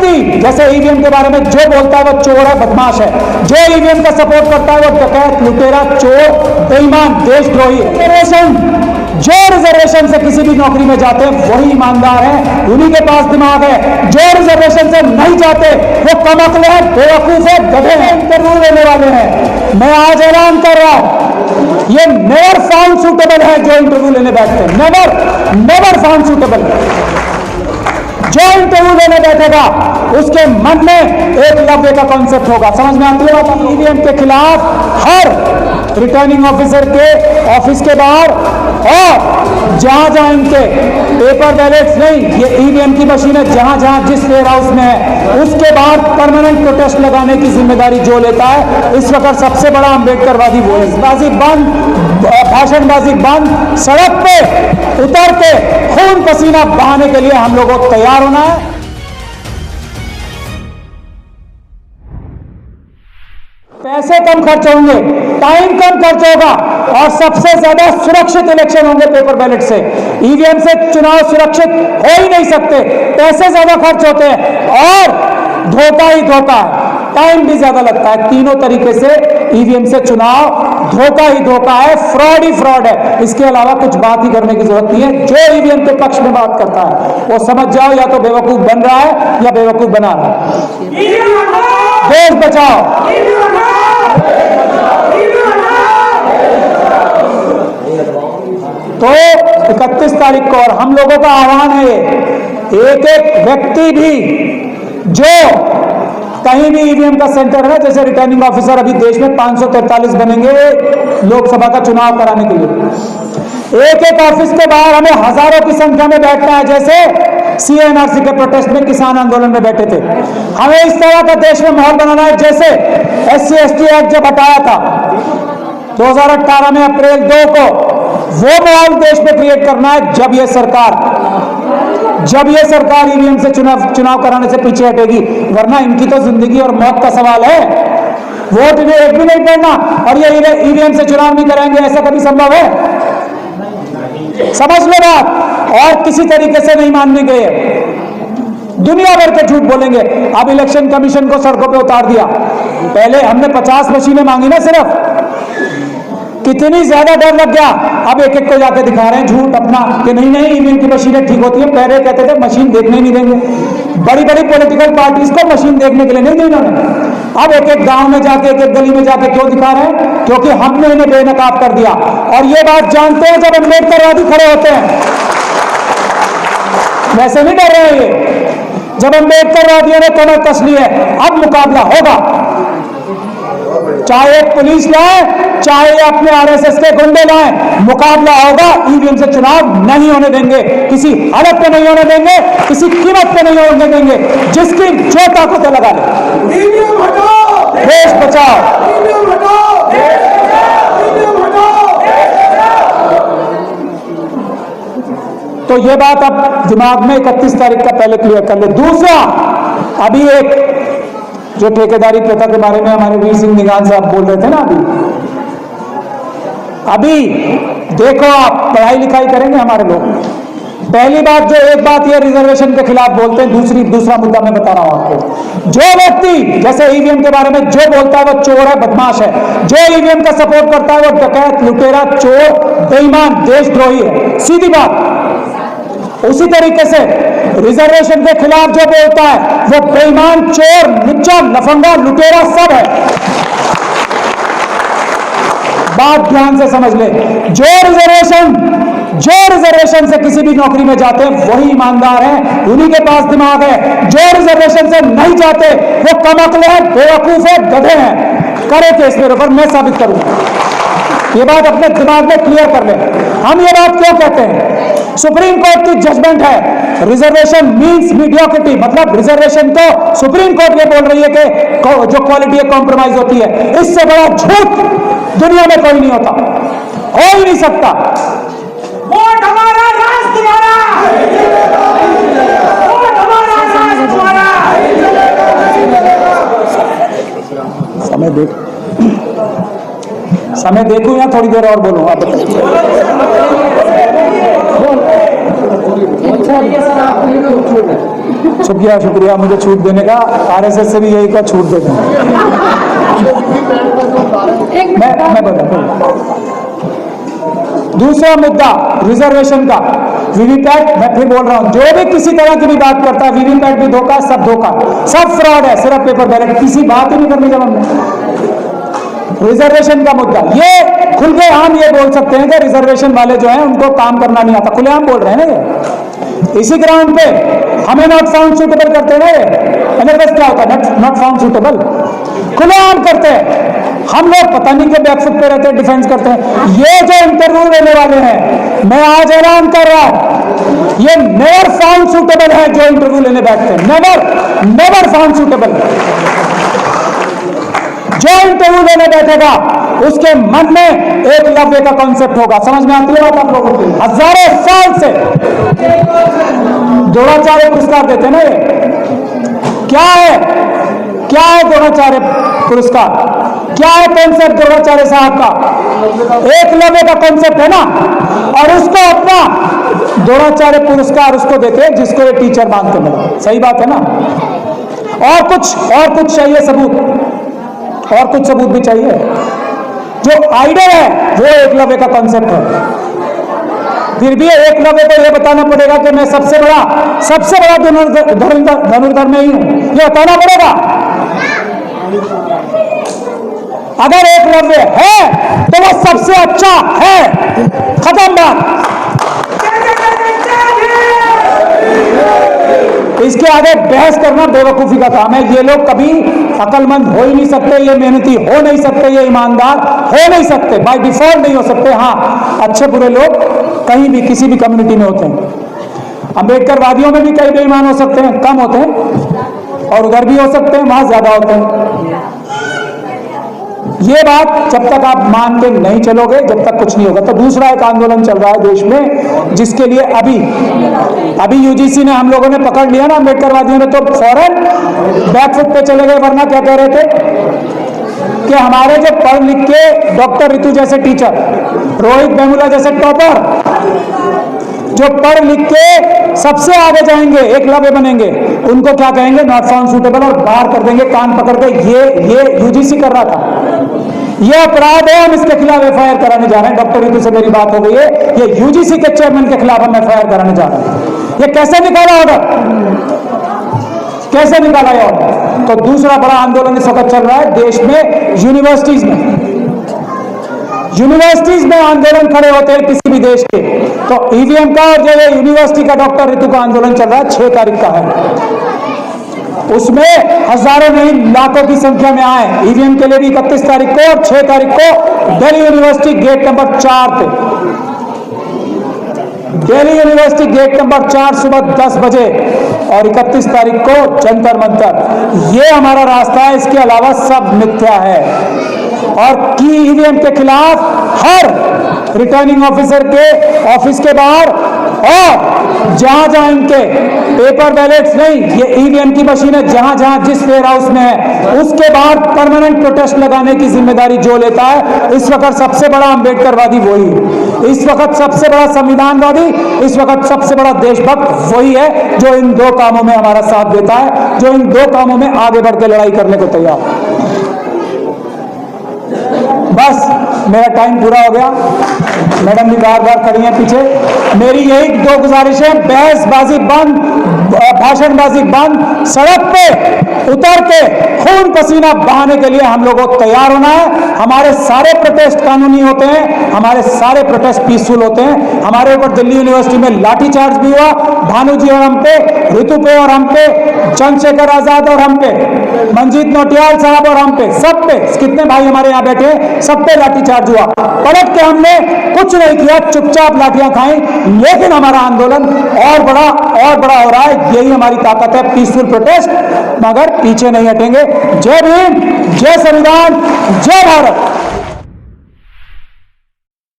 व्यक्ति जैसे ईवीएम के बारे में जो बोलता है वो चोर है, बदमाश है, जो ईवीएम का सपोर्ट करता है वो डकैत, लुटेरा, चोर, बेईमान, देशद्रोही है। जो रिजर्वेशन से किसी भी नौकरी में जाते हैं वही ईमानदार है, उन्हीं के पास दिमाग है। जो रिजर्वेशन से नहीं जाते वो कमअक्ल है, बेवकूफ है, गधे हैं। इंटरव्यू लेने वाले हैं, मैं आज ऐलान कर रहा हूं, ये नेवर फाउंड सूटेबल है जो इंटरव्यू लेने बैठते हैं, नेवर फाउंड सूटेबल। जो इंटरव्यू लेने बैठेगा उसके मन में एक लव्य का कॉन्सेप्ट होगा। समझ में आती है बात? ईवीएम के खिलाफ हर रिटर्निंग ऑफिसर के ऑफिस के बाहर और जहां जहां इनके पेपर बैलेट्स नहीं, ये ईवीएम की मशीनें जहां जहां जिस वेयर हाउस में है उसके बाहर परमानेंट प्रोटेस्ट लगाने की जिम्मेदारी जो लेता है, इस वक्त सबसे बड़ा अम्बेडकरवादी वो है। बाजी बंद, भाषणबाजी बंद, सड़क पे उतर के खून पसीना बहाने के लिए हम लोगों को तैयार होना है। पैसे कम खर्च होंगे, टाइम कम खर्च होगा और सबसे ज्यादा सुरक्षित इलेक्शन होंगे पेपर बैलेट से। ईवीएम से चुनाव सुरक्षित हो ही नहीं सकते, पैसे ज्यादा खर्च होते हैं और धोखा ही धोखा है, टाइम भी ज्यादा लगता है। तीनों तरीके से ईवीएम से चुनाव धोखा ही धोखा है, फ्रॉड ही फ्रॉड है। इसके अलावा कुछ बात ही करने की जरूरत नहीं है। जो ईवीएम के पक्ष में बात करता है वो समझ जाओ या तो बेवकूफ बन रहा है या बेवकूफ बना रहा है। देश बचाओ, तो 31 तारीख को और हम लोगों का आह्वान है, एक एक व्यक्ति भी जो कहीं भी ईवीएम का सेंटर है, जैसे रिटर्निंग ऑफिसर अभी देश में 543 बनेंगे लोकसभा का चुनाव कराने के लिए, एक एक ऑफिस के बाहर हमें हजारों की संख्या में बैठना है। जैसे सीएनआरसी के प्रोटेस्ट में किसान आंदोलन में बैठे थे, हमें इस तरह का देश में माहौल बनाना है। जैसे SC/ST एक्ट जब हटाया था 2018 में अप्रैल 2 को, वो माहौल देश में क्रिएट करना है। जब ये सरकार ईवीएम से चुनाव कराने से पीछे हटेगी, वरना इनकी तो जिंदगी और मौत का सवाल है। वोट इन्हें एक भी नहीं पड़ना और ये ईवीएम से चुनाव नहीं कराएंगे, ऐसा कभी संभव है? समझ लो बात। और किसी तरीके से नहीं मानने गए, दुनिया भर के झूठ बोलेंगे। अब इलेक्शन कमीशन को सड़कों पे उतार दिया, पहले हमने 50 मशीनें मांगी ना सिर्फ, कितनी ज्यादा डर लग गया। अब एक एक को जाके दिखा रहे हैं झूठ अपना कि नहीं नहीं ईवीएम की मशीनें ठीक होती है। पहले कहते थे मशीन देखने ही नहीं देंगे, बड़ी बड़ी पॉलिटिकल पार्टीज को मशीन देखने के लिए नहीं दी उन्होंने। अब एक एक गांव में जाके, एक एक गली में जाके क्यों दिखा रहे हैं? क्योंकि हमने इन्हें बेनकाब कर दिया। और ये बात जानते हैं जब अम्बेडकरवादी खड़े होते हैं, वैसे नहीं डर रहे ये। जब अम्बेडकरवादियों ने कमर कस ली है, अब मुकाबला होगा, चाहे पुलिस लाए, चाहे अपने आरएसएस के गुंडे लाए, मुकाबला होगा। ईवीएम से चुनाव नहीं होने देंगे, किसी हालत पे नहीं होने देंगे, किसी कीमत पे नहीं होने देंगे। जिसकी जो ताकत है लगा ले। देश बचाओ, तो ये बात अब दिमाग में 31 तारीख का पहले क्लियर कर ले। दूसरा, अभी एक जो ठेकेदारी प्रथा के बारे में हमारे वीर सिंह निगान साहब बोल रहे थे ना, अभी देखो आप पढ़ाई लिखाई करेंगे हमारे लोग। पहली बात, जो एक बात ये रिजर्वेशन के खिलाफ बोलते हैं, दूसरा मुद्दा मैं बता रहा हूं आपको। जो व्यक्ति जैसे ईवीएम के बारे में जो बोलता है वो चोर है, बदमाश है, जो ईवीएम का सपोर्ट करता है वो डकैत, लुटेरा, चोर, बेईमान, देशद्रोही है। सीधी बात। उसी तरीके से रिजर्वेशन के खिलाफ जो बोलता है वो बेईमान, चोर, लुच्चा, लफंगा, लुटेरा सब है। बात ध्यान से समझ ले। जो रिजर्वेशन से किसी भी नौकरी में जाते हैं वही ईमानदार है, उन्हीं के पास दिमाग है। जो रिजर्वेशन से नहीं जाते वो कमअक्ल है, बेवकूफ है, गधे हैं। करे केस मेरे ऊपर, मैं साबित करूंगा। ये बात अपने दिमाग में क्लियर कर ले। हम ये बात क्यों कहते हैं? सुप्रीम कोर्ट की जजमेंट है, रिजर्वेशन मींस मीडियोक्रिटी, मतलब रिजर्वेशन को सुप्रीम कोर्ट ये बोल रही है कि जो क्वालिटी है कॉम्प्रोमाइज होती है। इससे बड़ा झूठ दुनिया में कोई नहीं होता, हो ही नहीं सकता। वोट हमारा, राज तुम्हारा, वोट हमारा, राज तुम्हारा। समय देखूं या थोड़ी देर और बोलूं? आप बताइए। शुक्रिया शुक्रिया मुझे छूट देने का। आरएसएस से भी यही का छूट दे देना। मैं बता दूसरा मुद्दा रिजर्वेशन का, वीवीपैट। मैं फिर बोल रहा हूं, जो भी किसी तरह की भी बात करता है, वीवीपैट भी धोखा, सब धोखा, सब फ्रॉड है, सिर्फ पेपर बैलेट, किसी बात ही नहीं करनी। जब हमने रिजर्वेशन का मुद्दा, ये खुल के हम ये बोल सकते हैं कि रिजर्वेशन वाले जो हैं उनको काम करना नहीं आता, खुलेआम बोल रहे हैं ना ये। इसी ग्राउंड पे हमें नॉट फाउंड सूटेबल करते हैं। एनएफएस क्या होता है? नॉट फाउंड सूटेबल, खुलेआम करते हैं। हम लोग पता नहीं के बैकफुट पे रहते हैं, डिफेंस करते हैं। ये जो इंटरव्यू लेने वाले हैं, मैं आज ऐलान कर रहा हूं, ये नेवर फाउंड सूटेबल है जो इंटरव्यू लेने बैठते हैं। Never found suitable. जो इंटरव्यू लेने बैठेगा उसके मन में एकलव्य का कॉन्सेप्ट होगा। समझ में आती है बात आप लोगों की? हजारों साल से द्रोणाचार्य पुरस्कार देते हैं ना, ये क्या है? क्या है द्रोणाचार्य पुरस्कार? क्या है कॉन्सेप्ट द्रोणाचार्य साहब का? एकलव्य का कॉन्सेप्ट है ना, और उसको अपना द्रोणाचार्य पुरस्कार उसको देते हैं जिसको ये टीचर मानते हैं। सही बात है ना? और कुछ चाहिए सबूत, और कुछ सबूत भी चाहिए। जो आइडिया है वो एकलव्य का कॉन्सेप्ट है। फिर भी एकलव्य को यह बताना पड़ेगा कि मैं सबसे बड़ा धनुर्धर में ही हूं, यह बताना पड़ेगा। अगर एकलव्य है तो वो सबसे अच्छा है, खत्म बात। इसके आगे बहस करना बेवकूफी का काम है। ये लोग कभी अकलमंद हो ही नहीं सकते, ये मेहनती हो नहीं सकते, ये ईमानदार हो नहीं सकते, बाय डिफॉल्ट नहीं हो सकते। हाँ, अच्छे बुरे लोग कहीं भी किसी भी कम्युनिटी में होते हैं। अम्बेडकरवादियों में भी कई बेईमान हो सकते हैं, कम होते हैं, और उधर भी हो सकते हैं, वहां ज्यादा होते हैं। ये बात जब तक आप मान के नहीं चलोगे, जब तक कुछ नहीं होगा। तो दूसरा एक आंदोलन चल रहा है देश में, जिसके लिए अभी यूजीसी ने, हम लोगों ने पकड़ लिया ना अम्बेडकरवादियों ने, तो फौरन बैकफुट पे चले गए। वरना क्या कह रहे थे कि हमारे जो पढ़ लिख के डॉक्टर ऋतु जैसे टीचर, रोहित वेमुला जैसे टॉपर, जो पढ़ लिख के सबसे आगे जाएंगे, एकलव्य बनेंगे, उनको क्या कहेंगे? नॉट फाउंड सूटेबल, और बाहर कर देंगे कान पकड़ के। ये यूजीसी कर रहा था, ये अपराध है, हम इसके खिलाफ एफआईआर कराने जा रहे हैं। डॉक्टर ऋतु से मेरी बात हो गई है, ये यूजीसी के चेयरमैन के खिलाफ हम एफआईआर कराने जा रहे हैं। ये कैसे निकाला ऑर्डर? कैसे निकाला ये ऑर्डर? तो दूसरा बड़ा आंदोलन इस वक्त चल रहा है देश में, यूनिवर्सिटीज में आंदोलन खड़े होते हैं किसी भी देश के। तो ईवीएम का और जो यूनिवर्सिटी का डॉक्टर ऋतु का आंदोलन चल रहा है, 6 तारीख का है। उसमें हजारों नहीं लाखों की संख्या में आए। ईवीएम के लिए भी 31 तारीख को और 6 तारीख को दिल्ली यूनिवर्सिटी गेट नंबर 4 पे, दिल्ली यूनिवर्सिटी गेट नंबर 4 सुबह 10 बजे, और 31 तारीख को जंतर मंतर। ये हमारा रास्ता है, इसके अलावा सब मिथ्या है। और की ईवीएम के खिलाफ हर रिटर्निंग ऑफिसर के ऑफिस के बाहर, और जहां इनके पेपर बैलेट्स नहीं, ये ईवीएम की मशीनें जहां जिस वेयर हाउस में है, उसके बाहर परमानेंट प्रोटेस्ट लगाने की जिम्मेदारी जो लेता है, इस वक्त सबसे बड़ा अम्बेडकरवादी वही, इस वक्त सबसे बड़ा संविधानवादी, इस वक्त सबसे बड़ा देशभक्त वही है जो इन 2 कामों में हमारा साथ देता है, जो इन 2 कामों में आगे बढ़ के लड़ाई करने को तैयार है। बस मेरा टाइम पूरा हो गया। मैडम भी बार खड़ी हैं पीछे। मेरी यही 2 गुजारिश है, बहसबाजी बंद, भाषणबाजी बंद, सड़क पे उतर के खून पसीना बहाने के लिए हम लोगों को तैयार होना है। हमारे सारे प्रोटेस्ट कानूनी होते हैं, हमारे सारे प्रोटेस्ट पीसफुल होते हैं। हमारे ऊपर दिल्ली यूनिवर्सिटी में लाठीचार्ज भी हुआ, भानु जी और हम पे, ऋतु पे और हम पे, चंद्रशेखर आजाद और हम पे, मंजीत नौटियाल साहब और हम पे, सब पे, कितने भाई हमारे यहाँ बैठे, सब पे लाठीचार्ज हुआ। पलट के हमने कुछ नहीं किया, चुपचाप लाठियां खाई, लेकिन हमारा आंदोलन और बड़ा हो रहा है। यही हमारी ताकत है, पीसफुल प्रोटेस्ट, मगर पीछे नहीं हटेंगे। जय भीम, जय संविधान, जय भारत।